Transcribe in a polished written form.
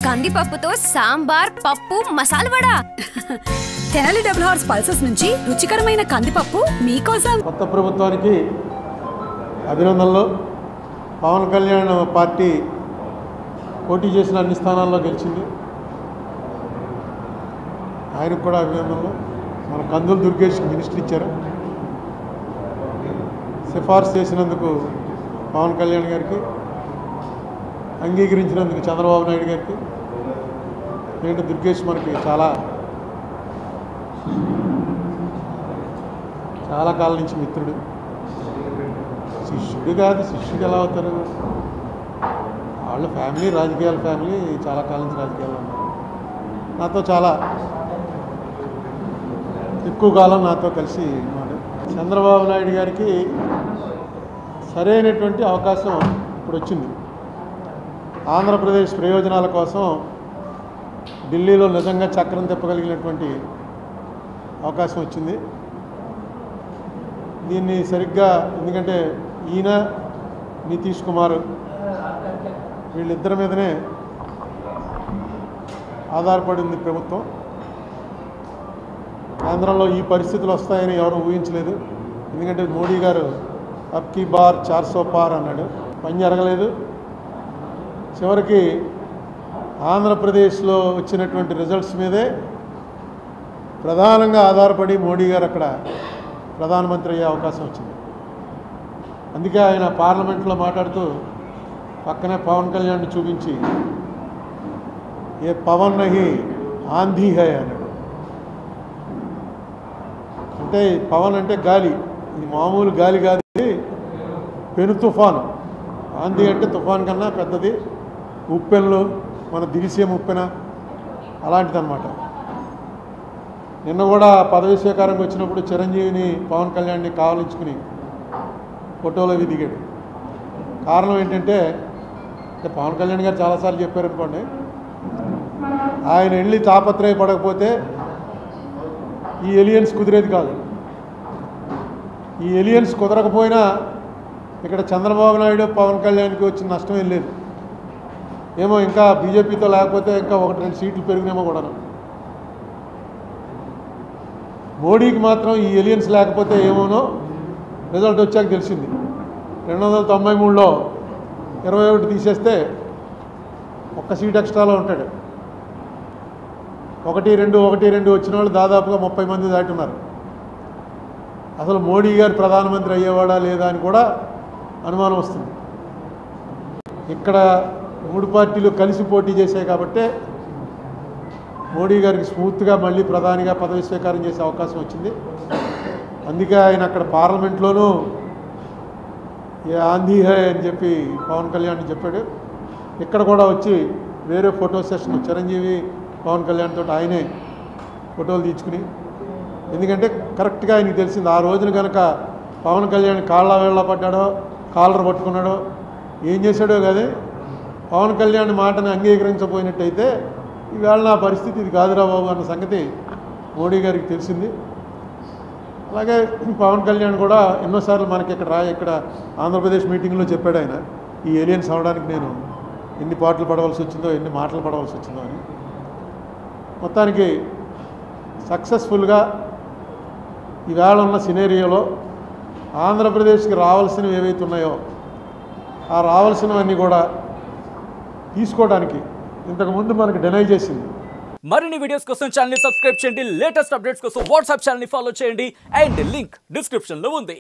కందిపప్పుతో సాంబార్ పప్పు masala vada. Tenali double horse pulses నుంచి రుచికరమైన కందిపప్పు మీకోసం. కొత్త ప్రభుత్వానికి అభినందనలు. పవన్ కళ్యాణ్ పార్టీ పోటీ చేసిన అన్ని స్థానాల్లో గెలిచింది. ఆయనకు కూడా అభినందనలు. మన కందులు దుర్గేష్కి మినిస్టర్ ఇచ్చారు. సిఫార్సు చేసినందుకు పవన్ కళ్యాణ్ గారికి, అంగీకరించినందుకు చంద్రబాబు నాయుడు గారికి. ఏంటంటే దుర్గేష్ మనకి చాలా కాలం నుంచి మిత్రుడు. శిష్యుడు కాదు, శిష్యుడు ఎలా అవుతారు? వాళ్ళ ఫ్యామిలీ రాజకీయాల ఫ్యామిలీ, చాలా కాలం నుంచి రాజకీయాల్లో ఉన్నారు. నాతో చాలా ఎక్కువ కాలం నాతో కలిసి ఉన్నాడు. చంద్రబాబు నాయుడు గారికి సరైనటువంటి అవకాశం ఇప్పుడు వచ్చింది. ఆంధ్రప్రదేశ్ ప్రయోజనాల కోసం ఢిల్లీలో నిజంగా చక్రం తిప్పగలిగినటువంటి అవకాశం వచ్చింది. దీన్ని సరిగ్గా, ఎందుకంటే ఈయన నితీష్ కుమార్ వీళ్ళిద్దరి మీదనే ఆధారపడి ఉంది ప్రభుత్వం. కేంద్రంలో ఈ పరిస్థితులు వస్తాయని ఎవరు ఊహించలేదు. ఎందుకంటే మోడీ గారు అబ్ కీ బార్ 400 పార్ అన్నాడు, పని జరగలేదు. చివరికి ఆంధ్రప్రదేశ్లో వచ్చినటువంటి రిజల్ట్స్ మీదే ప్రధానంగా ఆధారపడి మోడీ గారు అక్కడ ప్రధానమంత్రి అయ్యే అవకాశం వచ్చింది. అందుకే ఆయన పార్లమెంట్లో మాట్లాడుతూ పక్కనే పవన్ కళ్యాణ్ని చూపించి ఏ పవన్ నహి ఆంధీ హై అన్నాడు. అంటే పవన్ అంటే గాలి, ఇది మామూలు గాలి కాదు, పెను తుఫాను. ఆంధీ అంటే తుఫాన్ కన్నా పెద్దది. ఉప్పెన్లు, మన దిరిసేం ఉప్పెన అలాంటిదన్నమాట. నిన్న కూడా పదవి స్వీకారంకి వచ్చినప్పుడు చిరంజీవిని పవన్ కళ్యాణ్ని కావలించుకుని ఫోటోలో దిగాడు. కారణం ఏంటంటే పవన్ కళ్యాణ్ గారు చాలాసార్లు చెప్పారనుకోండి, ఆయన వెళ్ళి తాపత్రయపడకపోతే ఈ ఎలియన్స్ కుదిరేది కాదు. ఈ ఎలియన్స్ కుదరకపోయినా ఇక్కడ చంద్రబాబు నాయుడు పవన్ కళ్యాణ్కి వచ్చిన నష్టం ఏం లేదు. ఏమో ఇంకా బీజేపీతో లేకపోతే ఇంకా 1-2 సీట్లు పెరిగినేమో కూడా. మోడీకి మాత్రం ఈ ఎలియన్స్ లేకపోతే ఏమోనో రిజల్ట్ వచ్చాక తెలిసింది. 293లో 21 తీసేస్తే ఒక్క సీట్ ఎక్స్ట్రాలో ఉంటాడు. 1-2 వచ్చిన వాళ్ళు దాదాపుగా 30 మంది దాటున్నారు. అసలు మోడీ గారు ప్రధానమంత్రి అయ్యేవాడా లేదా అని కూడా అనుమానం వస్తుంది. ఇక్కడ 3 పార్టీలు కలిసి పోటీ చేశాయి కాబట్టే మోడీ గారికి స్మూత్గా మళ్ళీ ప్రధానిగా పదవి స్వీకారం చేసే అవకాశం వచ్చింది. అందుకే ఆయన అక్కడ పార్లమెంట్లోనూ ఏ ఆంధీ హై అని చెప్పి పవన్ కళ్యాణ్ చెప్పాడు. ఇక్కడ కూడా వచ్చి వేరే ఫోటో సెషన్ చిరంజీవి పవన్ కళ్యాణ్ తోటి ఆయనే ఫోటోలు తీసుకుని, ఎందుకంటే కరెక్ట్గా ఆయనకి తెలిసింది ఆ రోజున కనుక పవన్ కళ్యాణ్ కాళ్ళ వేళ్ళ పడ్డాడో కాలర్ పట్టుకున్నాడో ఏం చేశాడో కానీ పవన్ కళ్యాణ్ మాటను అంగీకరించబోయినట్టయితే ఈవేళ నా పరిస్థితి ఇది కాదురా బాబు అన్న సంగతి మోడీ గారికి తెలిసింది. అలాగే పవన్ కళ్యాణ్ కూడా ఎన్నోసార్లు మనకి ఇక్కడ ఆంధ్రప్రదేశ్ మీటింగ్లో చెప్పాడు ఆయన, ఈ ఏలియన్స్ అవడానికి నేను ఎన్ని పాటలు పడవలసి వచ్చిందో, ఎన్ని మాటలు పడవలసి వచ్చిందో అని. మొత్తానికి సక్సెస్ఫుల్గా ఈవేళ ఉన్న సినేరియోలో ఆంధ్రప్రదేశ్కి రావాల్సినవి ఏవైతే ఉన్నాయో ఆ రావాల్సినవన్నీ కూడా తీసుకోవడానికి ఇంతకుముందు మనకు డినై చేసింది. మరిన్ని వీడియోస్ కోసం ఛానల్ ని సబ్స్క్రైబ్ చేయండి. లేటెస్ట్ అప్డేట్స్ కోసం వాట్సాప్ ఛానల్ ని ఫాలో చేయండి. అండ్ లింక్ డిస్క్రిప్షన్ లో ఉంది.